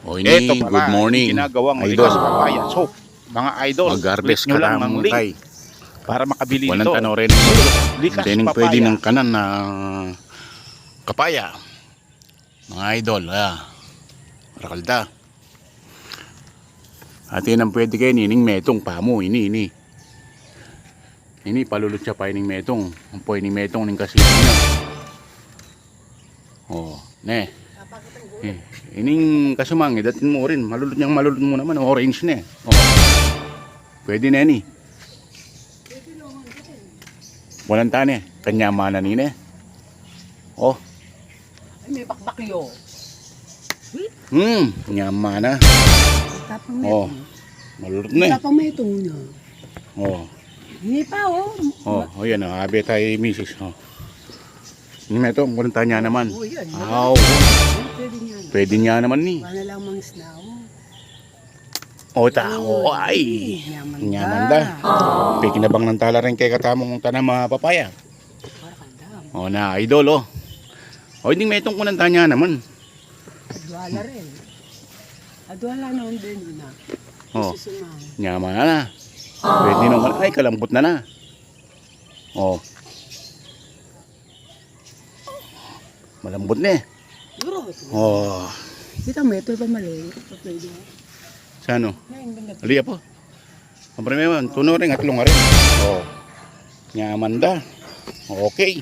O ini, Ito pala, good morning. ginagawang Idol. likas papaya. So, mga idol, Mag-harvest click nyo ka lang ng tamong link tay. para makabili Walang nito. tanorin. Likas Hindi papaya. pwede ng kanan na kapaya. Mga idol, rakalda. At yun ang pwede kayo nining metong pamo, ini. Ini palulot siya pa ining metong. Ang po ining metong ning kasi niya. Oh, ne. Ining kasumang datin mo rin, malulot mo naman, orange ne. Oh. Pwede na ni. Walang tane, kanya mana ni ne. Oh. Ay, may bakbakyo. Nyama na. Tapang may Oh. Malulot na eh. Tapang may ito niya. Oh. Hindi pa, oh. Oh, yan oh, abi tayo misis. Oh. Yung metong, walang tanya naman. Oh, yan. Aw. Pwede niya. Pwede niya naman ni. Wala lang mga snaw. O tao, ay. Nyaman da. Pikinabang ng tala rin kay katamong tanang mga papaya. O na, idol oh. O hindi metong kunang tanya naman. Adwala rin. Adwala na din na. O, nyaman na. Pwede naman, ay kalambot na. O. Malambot na eh. O. Kita mo, ito pa mali. Pwede mo. Sa ano? Ali po. Ang primero, tuno rin at lunga rin. O. Nyaman da. Okay.